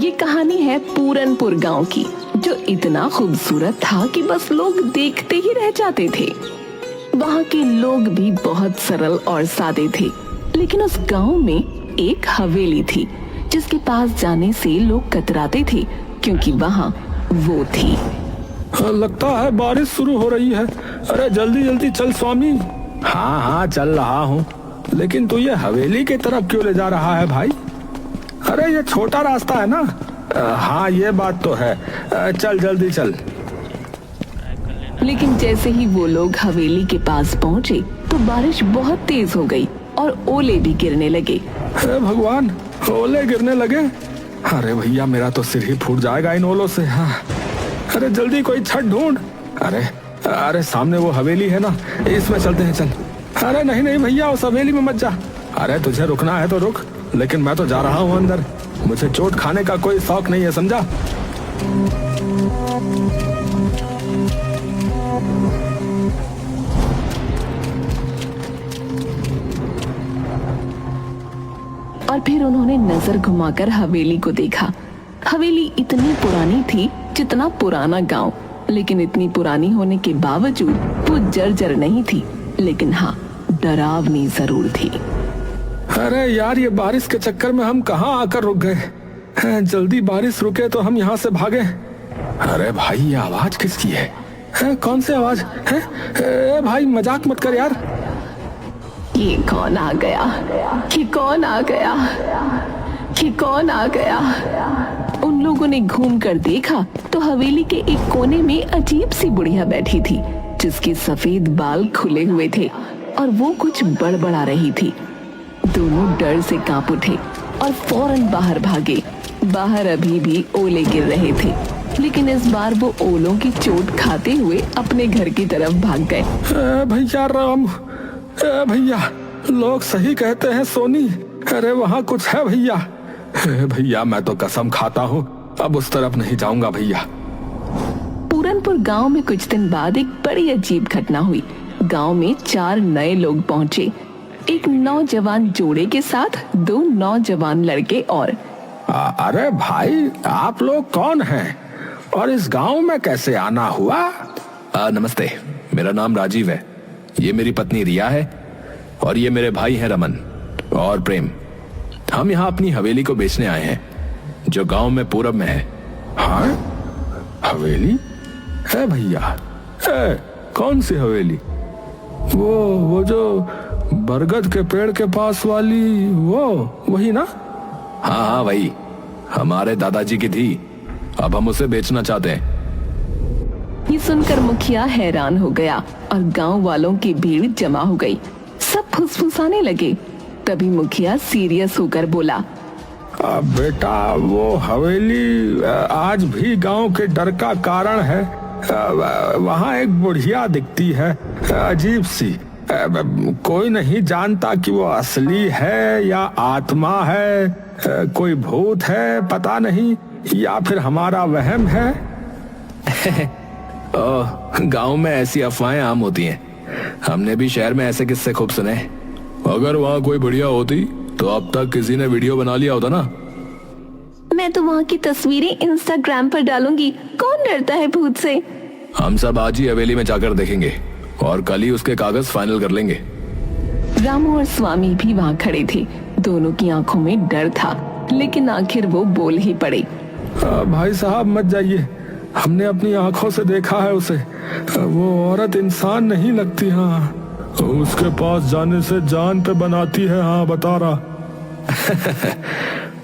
ये कहानी है पूरनपुर गांव की, जो इतना खूबसूरत था कि बस लोग देखते ही रह जाते थे। वहाँ के लोग भी बहुत सरल और सादे थे, लेकिन उस गांव में एक हवेली थी जिसके पास जाने से लोग कतराते थे, क्योंकि वहाँ वो थी। लगता है बारिश शुरू हो रही है। अरे जल्दी जल्दी चल स्वामी। हाँ हाँ चल रहा हूँ, लेकिन तू ये हवेली की तरफ क्यों ले जा रहा है भाई? अरे ये छोटा रास्ता है ना। हाँ ये बात तो है। चल जल्दी चल। लेकिन जैसे ही वो लोग हवेली के पास पहुँचे तो बारिश बहुत तेज हो गई और ओले भी गिरने लगे। अरे भगवान, ओले गिरने लगे। अरे भैया मेरा तो सिर ही फूट जाएगा इन ओलों से। हाँ अरे जल्दी कोई छत ढूंढ। अरे सामने वो हवेली है ना, इसमें चलते हैं चल। अरे नहीं नहीं भैया, उस हवेली में मत जा। अरे तुझे रुकना है तो रुक, लेकिन मैं तो जा रहा हूँ अंदर। मुझे चोट खाने का कोई शौक नहीं है, समझा? और फिर उन्होंने नजर घुमाकर हवेली को देखा। हवेली इतनी पुरानी थी जितना पुराना गांव, लेकिन इतनी पुरानी होने के बावजूद वो जर्जर नहीं थी, लेकिन हाँ डरावनी जरूर थी। अरे यार, ये बारिश के चक्कर में हम कहाँ आकर रुक गए। जल्दी बारिश रुके तो हम यहाँ से भागे। अरे भाई ये आवाज किसकी है? कौन सी आवाज है? भाई मजाक मत कर यार। ये कौन आ गया? ये कौन आ गया? ये कौन आ गया? उन लोगों ने घूम कर देखा तो हवेली के एक कोने में अजीब सी बुढ़िया बैठी थी, जिसके सफेद बाल खुले हुए थे और वो कुछ बड़बड़ा रही थी। दोनों डर से कांप उठे और फौरन बाहर भागे। बाहर अभी भी ओले गिर रहे थे, लेकिन इस बार वो ओलों की चोट खाते हुए अपने घर की तरफ भाग गए। भैया राम, भैया लोग सही कहते हैं सोनी। अरे वहाँ कुछ है भैया। भैया मैं तो कसम खाता हूँ अब उस तरफ नहीं जाऊंगा भैया। पूरनपुर गांव में कुछ दिन बाद एक बड़ी अजीब घटना हुई। गांव में 4 नए लोग पहुंचे, एक नौजवान जोड़े के साथ 2 नौजवान लड़के और। अरे भाई आप लोग कौन हैं और इस गांव में कैसे आना हुआ? नमस्ते, मेरा नाम राजीव है, ये मेरी पत्नी रिया है और ये मेरे भाई हैं रमन और प्रेम। हम यहाँ अपनी हवेली को बेचने आए हैं जो गांव में पूरब में है। हाँ हवेली है भैया? कौन सी हवेली? वो जो बरगद के पेड़ के पास वाली, वो वही ना? हाँ हाँ वही, हमारे दादाजी की थी, अब हम उसे बेचना चाहते हैं। ये सुनकर मुखिया हैरान हो गया और गांव वालों की भीड़ जमा हो गई। सब फुसफुसाने लगे। तभी मुखिया सीरियस होकर बोला, बेटा वो हवेली आज भी गांव के डर का कारण है। वहाँ एक बुढ़िया दिखती है अजीब सी। कोई नहीं जानता कि वो असली है या आत्मा है, कोई भूत है पता नहीं, या फिर हमारा वहम है। गांव में ऐसी अफवाहें आम होती हैं, हमने भी शहर में ऐसे किस्से खूब सुने। अगर वहाँ कोई बढ़िया होती तो अब तक किसी ने वीडियो बना लिया होता ना। मैं तो वहाँ की तस्वीरें इंस्टाग्राम पर डालूंगी, कौन डरता है भूत से। हम सब आज ही हवेली में जाकर देखेंगे और कल ही उसके कागज फाइनल कर लेंगे। रामू और स्वामी भी वहाँ खड़े थे। दोनों की आंखों में डर था, लेकिन आखिर वो बोल ही पड़े। भाई साहब मत जाइए, हमने अपनी आंखों से देखा है उसे। वो औरत इंसान नहीं लगती। हाँ उसके पास जाने से जान पे बनाती है। हाँ बता रहा।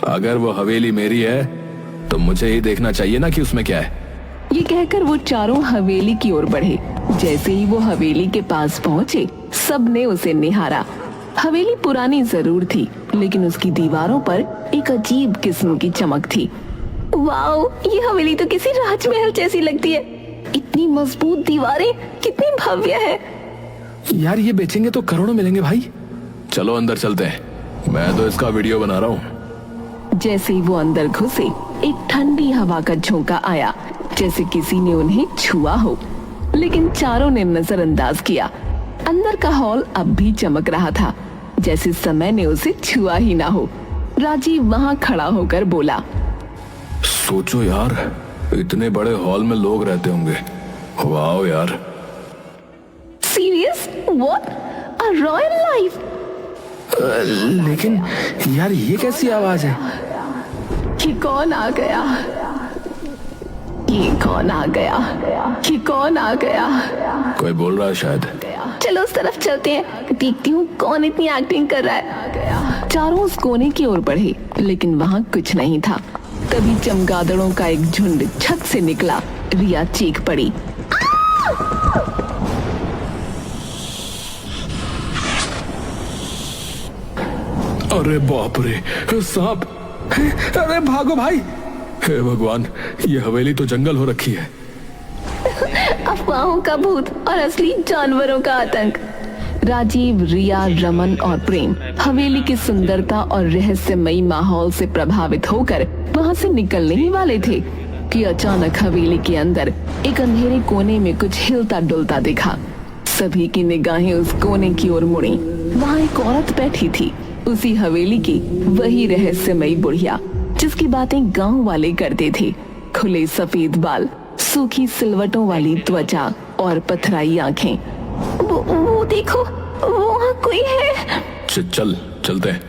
अगर वो हवेली मेरी है तो मुझे ही देखना चाहिए ना कि उसमें क्या है। ये कहकर वो चारों हवेली की ओर बढ़े। जैसे ही वो हवेली के पास पहुँचे, सबने उसे निहारा। हवेली पुरानी जरूर थी, लेकिन उसकी दीवारों पर एक अजीब किस्म की चमक थी। वाओ, ये हवेली तो किसी राजमहल जैसी लगती है। इतनी मजबूत दीवारें, कितनी भव्य है। यार ये बेचेंगे तो करोड़ों मिलेंगे भाई। चलो अंदर चलते हैं, मैं तो इसका वीडियो बना रहा हूँ। जैसे ही वो अंदर घुसे, एक ठंडी हवा का झोंका आया, जैसे किसी ने उन्हें छुआ हो, लेकिन चारों ने नजरअंदाज किया। अंदर का हॉल अब भी चमक रहा था, जैसे समय ने उसे छुआ ही ना हो। राजीव वहाँ खड़ा होकर बोला, सोचो यार, इतने बड़े हॉल में लोग रहते होंगे। वाह यार। Serious? What? A royal life? लेकिन यार ये कैसी आवाज है? ये कौन आ गया? ये कौन आ गया? ये कौन आ गया? कोई बोल रहा है शायद। चलो उस तरफ चलते हैं, देखती हूँ कौन इतनी एक्टिंग कर रहा है। चारों उस कोने की ओर बढ़े, लेकिन वहाँ कुछ नहीं था। तभी चमगादड़ों का एक झुंड छत से निकला। रिया चीख पड़ी। अरे बाप रे, सांप! अरे भागो भाई! हे भगवान, ये हवेली तो जंगल हो रखी है। अफवाहों का भूत और असली जानवरों का आतंक। राजीव, रिया, रमन और प्रेम हवेली की सुंदरता और रहस्यमयी माहौल से प्रभावित होकर वहां से निकलने ही वाले थे कि अचानक हवेली के अंदर एक अंधेरे कोने में कुछ हिलता डुलता दिखा। सभी की निगाहें उस कोने की ओर मुड़ी। वहाँ एक औरत बैठी थी, उसी हवेली की वही रहस्यमयी बुढ़िया जिसकी बातें गांव वाले करते थे। खुले सफेद बाल, सूखी सिलवटों वाली त्वचा और पथराई आंखें। वो देखो, वहाँ कोई है। चलते हैं।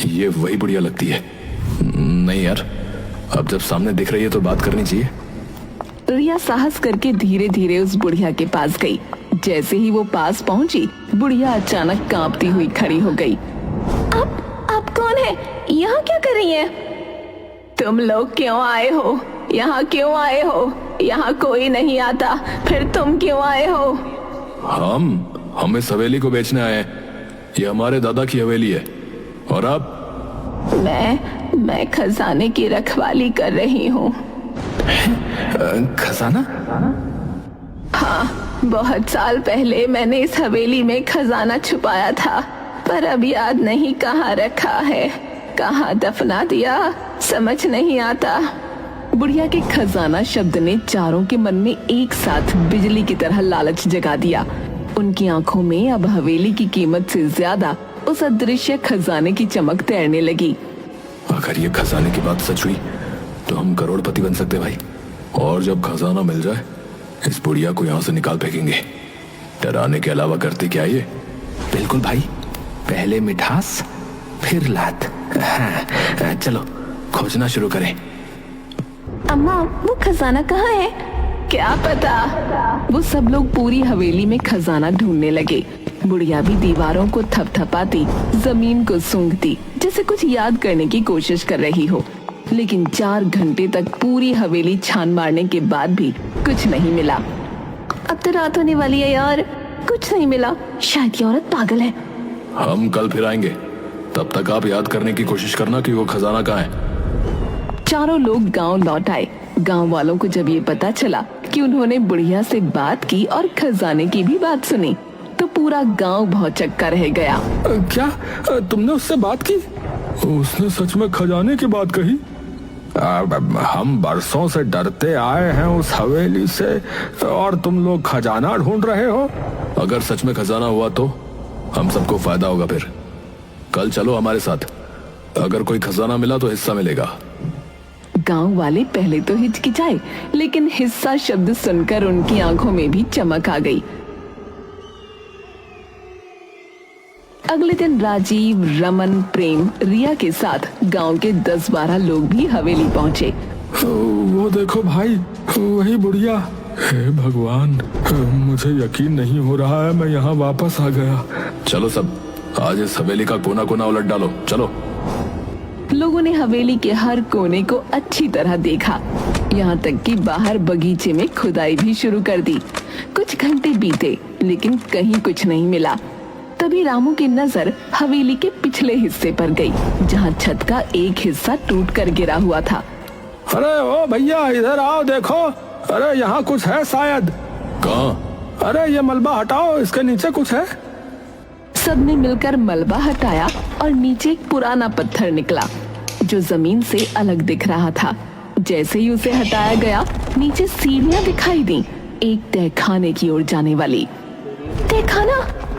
ये वही बुढ़िया लगती है। नहीं यार, अब जब सामने दिख रही है तो बात करनी चाहिए। रिया साहस करके धीरे धीरे उस बुढ़िया के पास गई। जैसे ही वो पास पहुंची, बुढ़िया अचानक कांपती हुई खड़ी हो गई। आप कौन है? यहाँ क्या कर रही है? तुम लोग क्यों आए हो? यहाँ क्यों आए हो? यहाँ कोई नहीं आता, फिर तुम क्यों आए हो? हम इस हवेली को बेचने आए हैं। ये हमारे दादा की हवेली है। और आप? मैं खजाने की रखवाली कर रही हूँ। खजाना? हाँ, बहुत साल पहले मैंने इस हवेली में खजाना छुपाया था, पर अब याद नहीं कहाँ रखा है, कहाँ दफना दिया, समझ नहीं आता। बुढ़िया के खजाना शब्द ने चारों के मन में एक साथ बिजली की तरह लालच जगा दिया। उनकी आंखों में अब हवेली की कीमत से ज्यादा उस अदृश्य खजाने की चमक तैरने लगी। अगर ये खजाने की बात सच हुई तो हम करोड़पति बन सकते भाई। और जब खजाना मिल जाए, इस बुढ़िया को यहाँ से निकाल फेंकेंगे। डराने के अलावा करते क्या ये? बिल्कुल भाई, पहले मिठास फिर लात। हाँ, चलो खोजना शुरू करें। अम्मा, वो खजाना कहाँ है? क्या पता। वो सब लोग पूरी हवेली में खजाना ढूंढने लगे। बुढ़िया भी दीवारों को थपथपाती, जमीन को सूंघती, जैसे कुछ याद करने की कोशिश कर रही हो। लेकिन 4 घंटे तक पूरी हवेली छान मारने के बाद भी कुछ नहीं मिला। अब तो रात होने वाली है यार, कुछ नहीं मिला। शायद ये औरत पागल है। हम कल फिर आएंगे, तब तक आप याद करने की कोशिश करना कि वो खजाना कहाँ है। चारों लोग गांव लौट आए। गांव वालों को जब ये पता चला कि उन्होंने बुढ़िया से बात की और खजाने की भी बात सुनी, तो पूरा गांव भौचक्का रह गया। क्या तुमने उससे बात की? उसने सच में खजाने की बात कही? हम बरसों से डरते आए हैं उस हवेली से, और तुम लोग खजाना ढूंढ रहे हो? अगर सच में खजाना हुआ तो हम सबको फायदा होगा। फिर कल चलो हमारे साथ। अगर कोई खजाना मिला तो हिस्सा मिलेगा। गांव वाले पहले तो हिचकिचाए, लेकिन हिस्सा शब्द सुनकर उनकी आंखों में भी चमक आ गई। अगले दिन राजीव, रमन, प्रेम, रिया के साथ गांव के 10-12 लोग भी हवेली पहुंचे। वो देखो भाई, वही बुढ़िया। हे भगवान, मुझे यकीन नहीं हो रहा है, मैं यहाँ वापस आ गया। चलो सब, आज इस हवेली का कोना कोना उलट डालो। चलो। लोगों ने हवेली के हर कोने को अच्छी तरह देखा, यहाँ तक कि बाहर बगीचे में खुदाई भी शुरू कर दी। कुछ घंटे बीते, लेकिन कहीं कुछ नहीं मिला। तभी रामू की नजर हवेली के पिछले हिस्से पर गई, जहाँ छत का एक हिस्सा टूट कर गिरा हुआ था। अरे ओ भैया, इधर आओ, देखो। अरे यहाँ कुछ है शायद। कहाँ? अरे ये मलबा हटाओ, इसके नीचे कुछ है। सबने मिलकर मलबा हटाया और नीचे एक पुराना पत्थर निकला, जो जमीन से अलग दिख रहा था। जैसे ही उसे हटाया गया, नीचे सीढ़ियां दिखाई दी, एक तहखाने की ओर जाने वाली। तहखाना?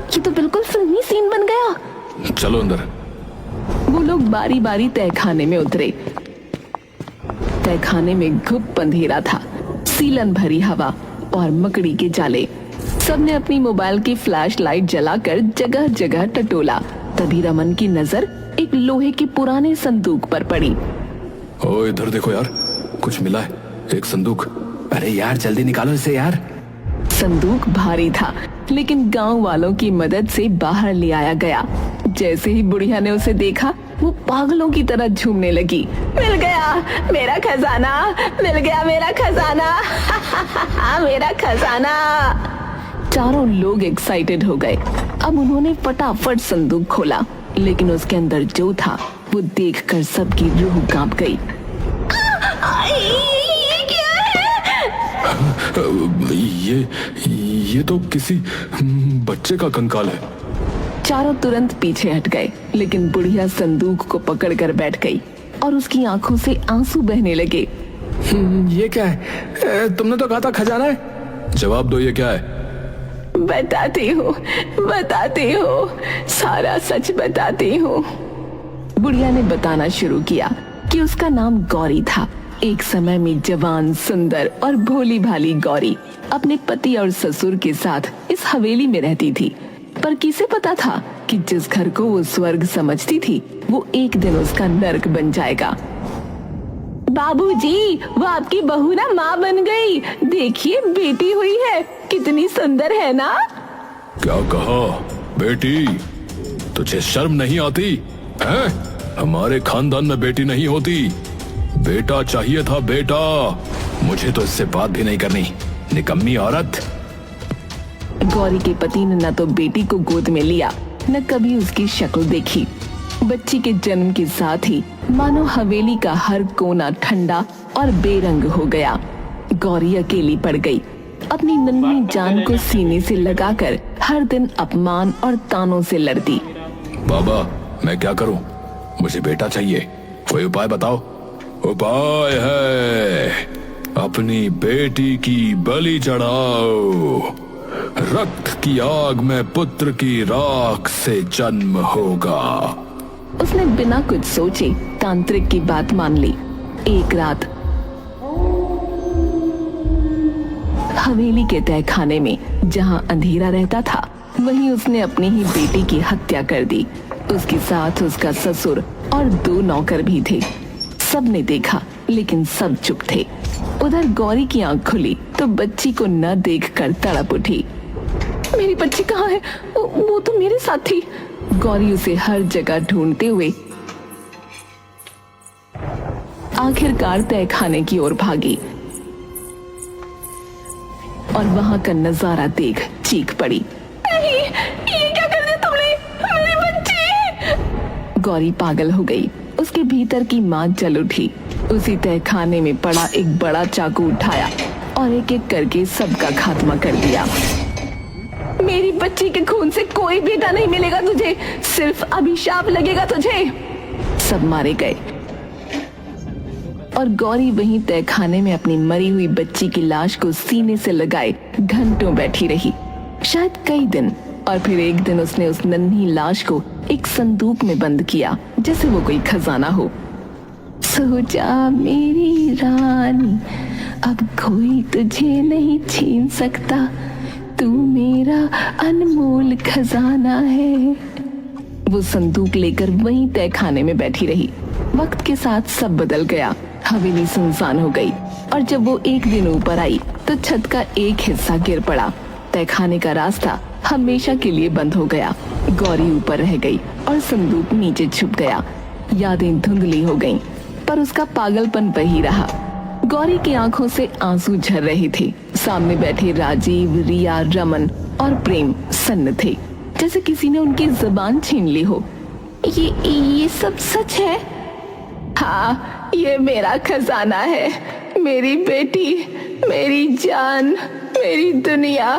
ये तो बिल्कुल फिल्मी सीन बन गया। चलो अंदर। वो लोग बारी बारी तहखाने में उतरे। तहखाने में घुप अंधेरा था, सीलन भरी हवा और मकड़ी के जाले। सबने अपनी मोबाइल की फ्लैश लाइट जलाकर जगह जगह टटोला। तभी रमन की नजर एक लोहे के पुराने संदूक पर पड़ी। ओ इधर देखो यार, कुछ मिला है, एक संदूक। अरे यार जल्दी निकालो इसे यार। संदूक भारी था, लेकिन गांव वालों की मदद से बाहर ले आया गया। जैसे ही बुढ़िया ने उसे देखा, वो पागलों की तरह झूमने लगी। मिल गया मेरा खजाना, मिल गया मेरा खजाना मेरा खजाना। चारों लोग एक्साइटेड हो गए। अब उन्होंने फटाफट संदूक खोला, लेकिन उसके अंदर जो था वो देखकर सबकी रूह कांप गई। ये तो किसी बच्चे का कंकाल है। चारों तुरंत पीछे हट गए, लेकिन बुढ़िया संदूक को पकड़कर बैठ गई और उसकी आंखों से आंसू बहने लगे। ये क्या है? तुमने तो कहा था खजाना है। जवाब दो, ये क्या है? बताती हूँ, सारा सच बताती हूँ। बुढ़िया ने बताना शुरू किया कि उसका नाम गौरी था। एक समय में जवान, सुंदर और भोली भाली गौरी अपने पति और ससुर के साथ इस हवेली में रहती थी। पर किसे पता था कि जिस घर को वो स्वर्ग समझती थी, वो एक दिन उसका नर्क बन जाएगा। बाबूजी, वो आपकी बहू ना माँ बन गई। देखिए बेटी हुई है, कितनी सुंदर है ना। क्या कहा बेटी? तुझे शर्म नहीं आती है? हमारे खानदान में बेटी नहीं होती, बेटा चाहिए था, बेटा। मुझे तो इससे बात भी नहीं करनी, निकम्मी औरत। गौरी के पति ने न तो बेटी को गोद में लिया, न कभी उसकी शक्ल देखी। बच्ची के जन्म के साथ ही मानो हवेली का हर कोना ठंडा और बेरंग हो गया। गौरी अकेली पड़ गई, अपनी नन्ही जान को सीने से लगाकर हर दिन अपमान और तानों से लड़ती। बाबा, मैं क्या करूं? मुझे बेटा चाहिए, कोई उपाय बताओ। उपाय है, अपनी बेटी की बलि चढ़ाओ। रक्त की आग में पुत्र की राख से जन्म होगा। उसने बिना कुछ सोचे तांत्रिक की बात मान ली। एक रात हवेली के तहखाने में जहां अंधेरा रहता था, वहीं उसने अपनी ही बेटी की हत्या कर दी। उसके साथ उसका ससुर और 2 नौकर भी थे। सबने देखा, लेकिन सब चुप थे। उधर गौरी की आंख खुली तो बच्ची को न देखकर तड़प उठी। मेरी बच्ची कहाँ है? वो तो मेरे साथ थी। गौरी उसे हर जगह ढूंढते हुए आखिरकार तहखाने की ओर भागी और वहां का नजारा देख चीख पड़ी। नहीं, ये क्या कर दिया तुमने? मेरी बच्ची! गौरी पागल हो गई। उसके भीतर की मां जल उठी। उसी तहखाने में पड़ा एक बड़ा चाकू उठाया और एक एक करके सबका खात्मा कर दिया। मेरी बच्ची के खून से कोई बेटा नहीं मिलेगा तुझे, सिर्फ अभिशाप लगेगा तुझे। सब मारे गए और गौरी वहीं तहखाने में अपनी मरी हुई बच्ची की लाश को सीने से लगाए घंटों बैठी रही, शायद कई दिन। और फिर एक दिन उसने उस नन्ही लाश को एक संदूक में बंद किया, जैसे वो कोई खजाना हो। सो जा मेरी रानी, अब कोई तुझे नहीं छीन सकता, तू मेरा अनमोल खजाना है। वो संदूक लेकर वहीं तहखाने में बैठी रही। वक्त के साथ सब बदल गया। हवेली सुनसान हो गई और जब वो एक दिन ऊपर आई तो छत का एक हिस्सा गिर पड़ा। तहखाने का रास्ता हमेशा के लिए बंद हो गया। गौरी ऊपर रह गई और संदूक नीचे छुप गया। यादें धुंधली हो गईं, पर उसका पागलपन वही रहा। गौरी की आंखों से आंसू झर रहे थे। सामने बैठे राजीव, रिया, रमन और प्रेम सन्न थे, जैसे किसी ने उनकी जुबान छीन ली हो। ये सब सच है? हाँ, ये मेरा खजाना है, मेरी बेटी, मेरी जान, मेरी दुनिया।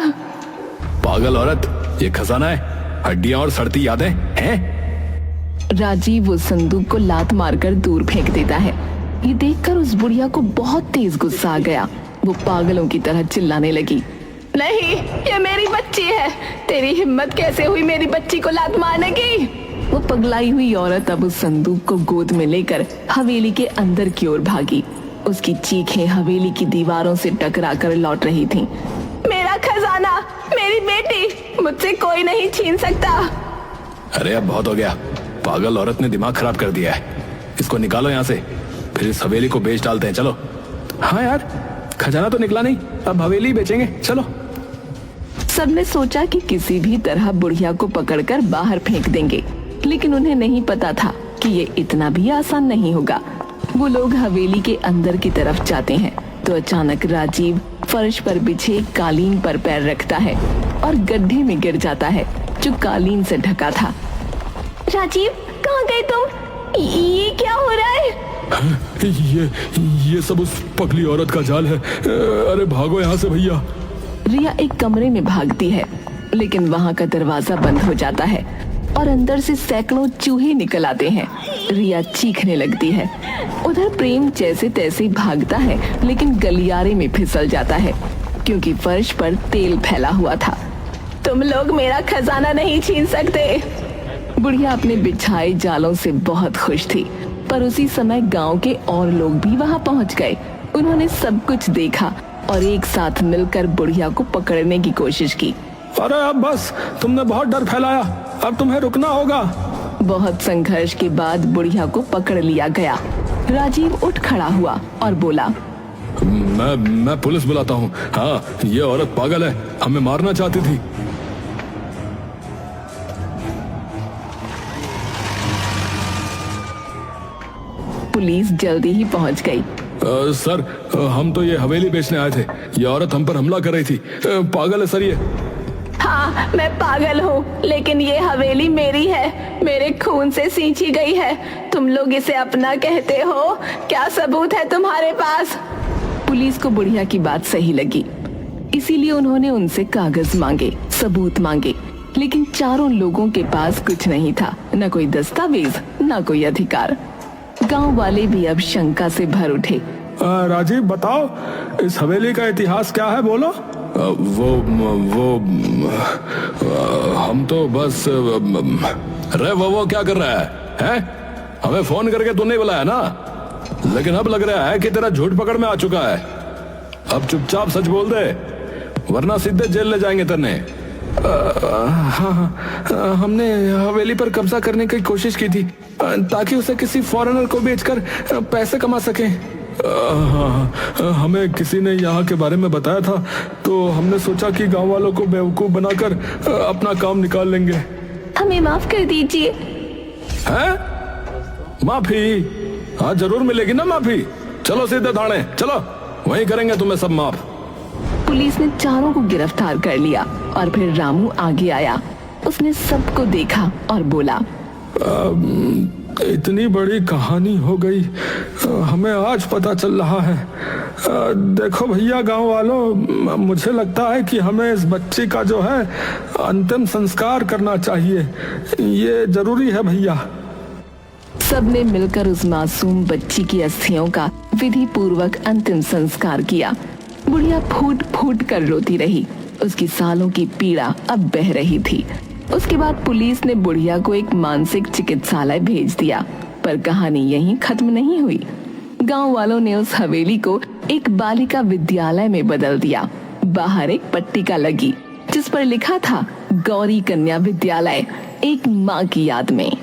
पागल औरत, ये खजाना है, हड्डियां और सड़ती यादें हैं? राजीव वो संदूक को लात मारकर दूर फेंक देता है। ये देखकर उस बुढ़िया को बहुत तेज गुस्सा आ गया। वो पागलों की तरह चिल्लाने लगी, नहीं, ये मेरी बच्ची है। तेरी हिम्मत कैसे हुई मेरी बच्ची को लात मारने की? वो पगलाई हुई औरत अब उस संदूक को गोद में लेकर हवेली के अंदर की ओर भागी। उसकी चीखें हवेली की दीवारों से टकरा कर लौट रही थीं। मेरा खजाना, मेरी बेटी, मुझसे कोई नहीं छीन सकता। अरे अब बहुत हो गया, पागल औरत ने दिमाग खराब कर दिया है। इसको निकालो यहाँ से, फिर इस हवेली को बेच डालते हैं। चलो। हाँ यार, खजाना तो निकला नहीं, अब हवेली बेचेंगे, चलो। सबने सोचा कि किसी भी तरह बुढ़िया को पकड़कर बाहर फेंक देंगे, लेकिन उन्हें नहीं पता था कि ये इतना भी आसान नहीं होगा। वो लोग हवेली के अंदर की तरफ जाते हैं तो अचानक राजीव फर्श पर बिछे एक कालीन पर पैर रखता है और गड्ढे में गिर जाता है जो कालीन से ढका था। राजीव, कहाँ गए तुम? ये क्या हो रहा है? ये सब उस पगली औरत का जाल है। अरे भागो यहाँ से भैया। रिया एक कमरे में भागती है, लेकिन वहाँ का दरवाजा बंद हो जाता है और अंदर से सैकड़ों चूहे निकल आते हैं। रिया चीखने लगती है। उधर प्रेम जैसे तैसे भागता है, लेकिन गलियारे में फिसल जाता है क्योंकि फर्श पर तेल फैला हुआ था। तुम लोग मेरा खजाना नहीं छीन सकते। बुढ़िया अपने बिछाए जालों से बहुत खुश थी, पर उसी समय गांव के और लोग भी वहां पहुंच गए। उन्होंने सब कुछ देखा और एक साथ मिलकर बुढ़िया को पकड़ने की कोशिश की। अरे अब बस, तुमने बहुत डर फैलाया, अब तुम्हें रुकना होगा। बहुत संघर्ष के बाद बुढ़िया को पकड़ लिया गया। राजीव उठ खड़ा हुआ और बोला, मैं पुलिस बुलाता हूँ। हाँ, ये औरत पागल है, हमें मारना चाहती थी। पुलिस जल्दी ही पहुंच गई। सर, हम तो ये हवेली बेचने आए थे। ये औरत हम पर हमला कर रही थी। पागल है सर ये। हाँ, मैं पागल हूँ, लेकिन ये हवेली मेरी है, मेरे खून से सींची गई है। तुम लोग इसे अपना कहते हो, क्या सबूत है तुम्हारे पास? पुलिस को बुढ़िया की बात सही लगी, इसीलिए उन्होंने उनसे कागज मांगे, सबूत मांगे, लेकिन चारों लोगों के पास कुछ नहीं था, न कोई दस्तावेज, न कोई अधिकार। गांव वाले भी अब शंका से भर उठे। राजीव बताओ, इस हवेली का इतिहास क्या है, बोलो। वो हम तो बस अरे वो क्या कर रहा है? हमें फोन करके तू नहीं बुलाया ना, लेकिन अब लग रहा है कि तेरा झूठ पकड़ में आ चुका है। अब चुपचाप सच बोल दे, वरना सीधे जेल ले जाएंगे तेने। हाँ, हमने हवेली पर कब्जा करने की कोशिश की थी ताकि उसे किसी फॉरेनर को बेचकर पैसे कमा सके। हमें किसी ने यहाँ के बारे में बताया था, तो हमने सोचा कि गांव वालों को बेवकूफ बनाकर अपना काम निकाल लेंगे। हमें माफ कर दीजिए। हैं? माफी? हाँ, जरूर मिलेगी ना माफी। चलो सीधे थाने, चलो, वहीं करेंगे तुम्हें सब माफ। पुलिस ने चारों को गिरफ्तार कर लिया और फिर रामू आगे आया। उसने सबको देखा और बोला, इतनी बड़ी कहानी हो गई, हमें आज पता चल रहा है। देखो भैया, गांव वालों, मुझे लगता है कि हमें इस बच्ची का जो है अंतिम संस्कार करना चाहिए। ये जरूरी है भैया। सबने मिलकर उस मासूम बच्ची की अस्थियों का विधि पूर्वक अंतिम संस्कार किया। बुढ़िया फूट फूट कर रोती रही, उसकी सालों की पीड़ा अब बह रही थी। उसके बाद पुलिस ने बुढ़िया को एक मानसिक चिकित्सालय भेज दिया, पर कहानी यहीं खत्म नहीं हुई। गांव वालों ने उस हवेली को एक बालिका विद्यालय में बदल दिया। बाहर एक पट्टिका लगी जिस पर लिखा था, गौरी कन्या विद्यालय, एक माँ की याद में।